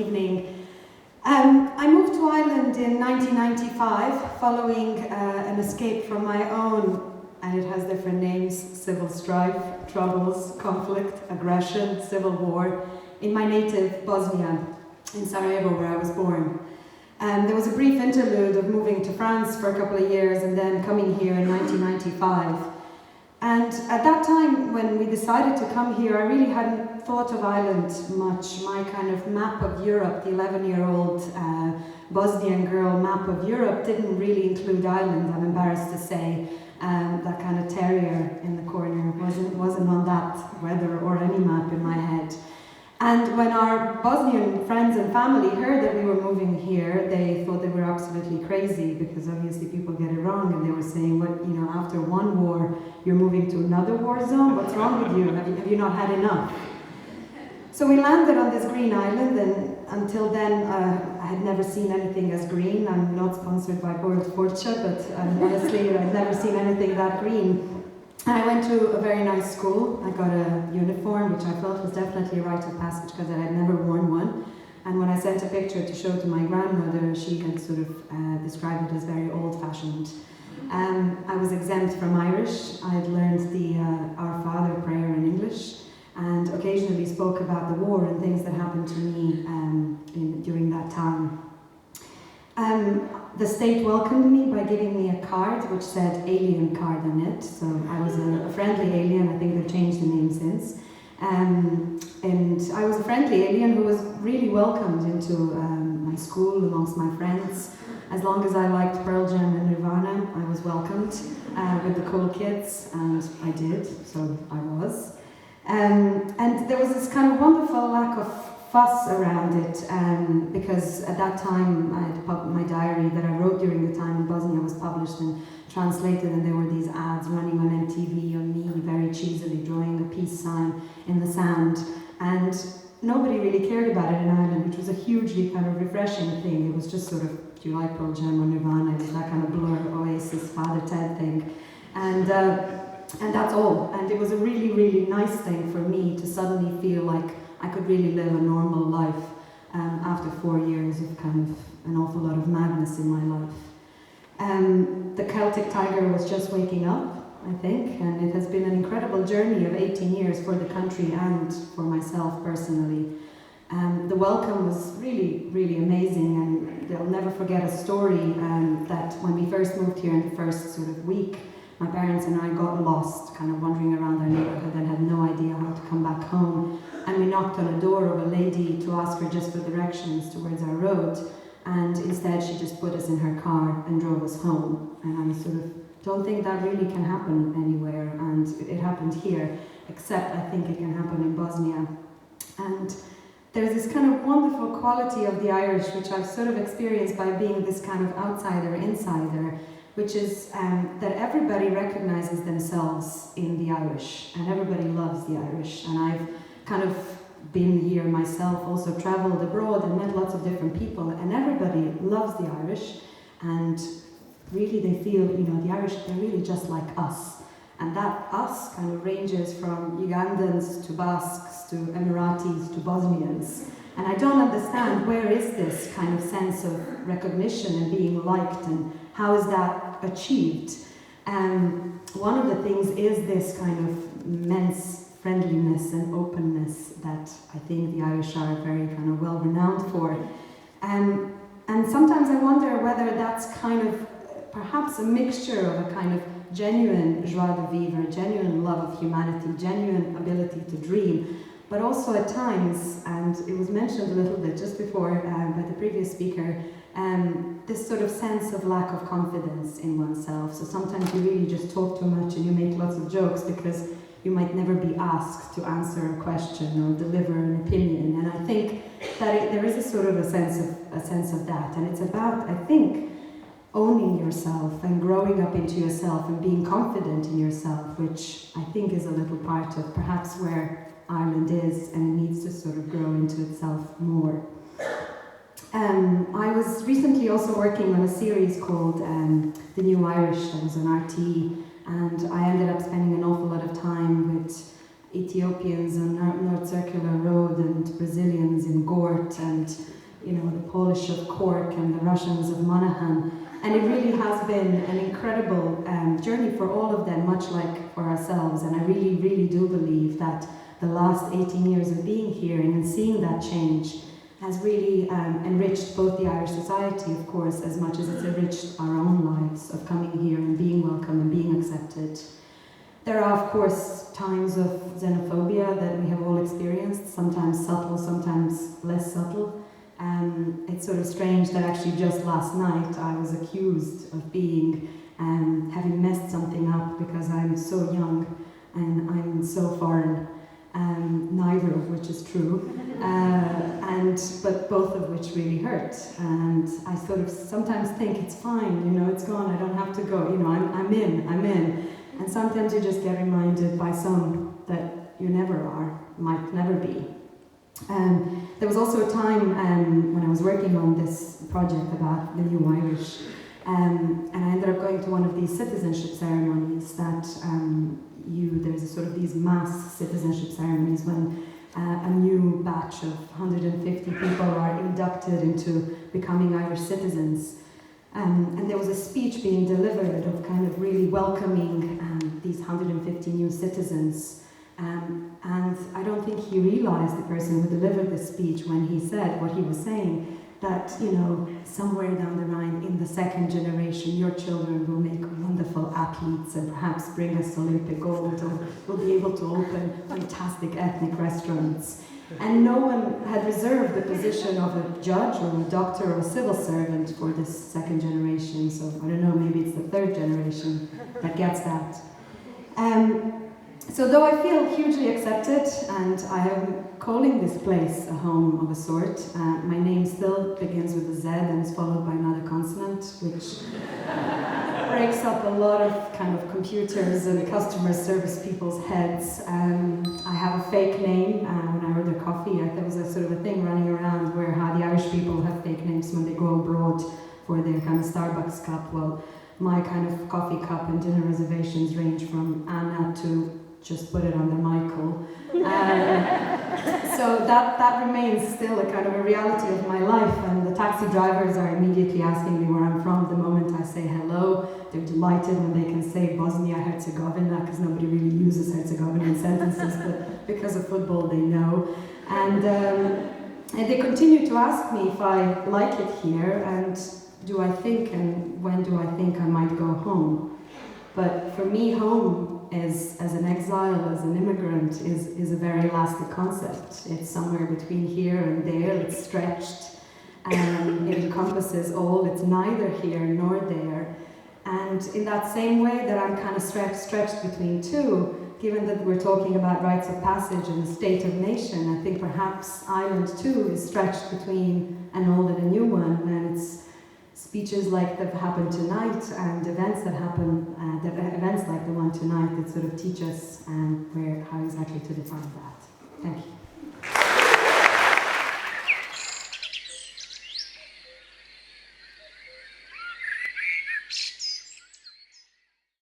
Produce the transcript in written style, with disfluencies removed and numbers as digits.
evening. I moved to Ireland in 1995 following an escape from my own, and it has different names, civil strife, troubles, conflict, aggression, civil war, in my native Bosnia, in Sarajevo, where I was born. There was a brief interlude of moving to France for a couple of years and then coming here in 1995. And at that time, when we decided to come here, I really hadn't thought of Ireland much. My kind of map of Europe, the 11-year-old Bosnian girl map of Europe, didn't really include Ireland, I'm embarrassed to say. That kind of terrier in the corner wasn't on that weather or any map in my head. And when our Bosnian friends and family heard that we were moving here, they thought they were absolutely crazy, because obviously people get it wrong, and they were saying, "What, you know, after one war, you're moving to another war zone? What's wrong with you? Have you not had enough?" So we landed on this green island, and until then, I had never seen anything as green. I'm not sponsored by Forza, but honestly, I'd never seen anything that green. And I went to a very nice school. I got a uniform, which I felt was definitely a rite of passage because I had never worn one. And when I sent a picture to show to my grandmother, she had sort of described it as very old-fashioned. I was exempt from Irish. I had learned the Our Father prayer in English, and occasionally spoke about the war and things that happened to me during that time. The state welcomed me by giving me a card which said alien card on it, so I was a friendly alien. I think they've changed the name since. And I was a friendly alien who was really welcomed into my school amongst my friends. As long as I liked Pearl Jam and Nirvana, I was welcomed with the cool kids, and I did, so I was. And there was this kind of wonderful lack of fuss around it, because at that time my diary that I wrote during the time in Bosnia was published and translated, and there were these ads running on MTV on me very cheesily drawing a peace sign in the sand, and nobody really cared about it in Ireland, which was a hugely kind of refreshing thing. It was just sort of, do you like Pearl Jam or Nirvana? It was that kind of Blur, Oasis, Father Ted thing, and that's all. And it was a really, really nice thing for me to suddenly feel like I could really live a normal life after 4 years of kind of an awful lot of madness in my life. The Celtic tiger was just waking up, I think, and it has been an incredible journey of 18 years for the country and for myself personally. The welcome was really, really amazing, and they'll never forget a story that when we first moved here in the first sort of week, my parents and I got lost, kind of wandering around our neighborhood and had no idea how to come back home. And we knocked on a door of a lady to ask her just for directions towards our road. And instead she just put us in her car and drove us home. And I sort of don't think that really can happen anywhere. And it happened here, except I think it can happen in Bosnia. And there's this kind of wonderful quality of the Irish, which I've sort of experienced by being this kind of outsider-insider, which is that everybody recognizes themselves in the Irish, and everybody loves the Irish. And I've kind of been here myself, also traveled abroad and met lots of different people, and everybody loves the Irish, and really they feel, you know, the Irish, they're really just like us. And that us kind of ranges from Ugandans to Basques to Emiratis to Bosnians. And I don't understand, where is this kind of sense of recognition and being liked, and how is that achieved? One of the things is this kind of immense friendliness and openness that I think the Irish are very kind of well renowned for. And sometimes I wonder whether that's kind of perhaps a mixture of a kind of genuine joie de vivre, genuine love of humanity, genuine ability to dream, but also at times, and it was mentioned a little bit just before by the previous speaker, this sort of sense of lack of confidence in oneself. So sometimes you really just talk too much and you make lots of jokes because you might never be asked to answer a question or deliver an opinion. And I think that there is a sort of a sense of that, and it's about, I think, owning yourself and growing up into yourself and being confident in yourself, which I think is a little part of perhaps where Ireland is, and it needs to sort of grow into itself more. I was recently also working on a series called The New Irish, that was on RT, and I ended up spending an awful lot of time with Ethiopians on North Circular Road and Brazilians in Gort and the Polish of Cork and the Russians of Monaghan. And it really has been an incredible journey for all of them, much like for ourselves. And I really, really do believe that the last 18 years of being here and seeing that change has really enriched both the Irish society, of course, as much as it's enriched our own lives of coming here and being welcome and being accepted. There are, of course, times of xenophobia that we have all experienced, sometimes subtle, sometimes less subtle. It's sort of strange that actually just last night I was accused of having messed something up because I'm so young and I'm so foreign, neither of which is true, but both of which really hurt. And I sort of sometimes think it's fine, it's gone, I don't have to go, I'm in. And sometimes you just get reminded by some that you never are, might never be. There was also a time when I was working on this project about the new Irish, and I ended up going to one of these citizenship ceremonies that there's a sort of these mass citizenship ceremonies when a new batch of 150 people are inducted into becoming Irish citizens. And there was a speech being delivered of kind of really welcoming these 150 new citizens. And I don't think he realized, the person who delivered the speech, when he said what he was saying, that, somewhere down the line, in the second generation, your children will make wonderful athletes and perhaps bring us Olympic gold, or will be able to open fantastic ethnic restaurants. And no one had reserved the position of a judge or a doctor or a civil servant for this second generation. So I don't know, maybe it's the third generation that gets that. So though I feel hugely accepted and I am calling this place a home of a sort, my name still begins with a Z and is followed by another consonant, which breaks up a lot of kind of computers and customer service people's heads. I have a fake name when I order coffee. There was a sort of a thing running around where how the Irish people have fake names when they go abroad for their kind of Starbucks cup. Well, my kind of coffee cup and dinner reservations range from Anna to just put it under Michael. So that remains still a kind of a reality of my life, and the taxi drivers are immediately asking me where I'm from the moment I say hello. They're delighted when they can say Bosnia-Herzegovina, because nobody really uses Herzegovina sentences, but because of football they know. And they continue to ask me if I like it here, and do I think, and when do I think I might go home. But for me, home as an exile, as an immigrant, is a very elastic concept. It's somewhere between here and there, it's stretched, and it encompasses all, it's neither here nor there. And in that same way that I'm kind of stretched between two, given that we're talking about rites of passage and the state of nation, I think perhaps Ireland too is stretched between an old and a new one, and it's speeches like that happen tonight and events that happen, events like the one tonight that sort of teach us how exactly to define that. Thank you.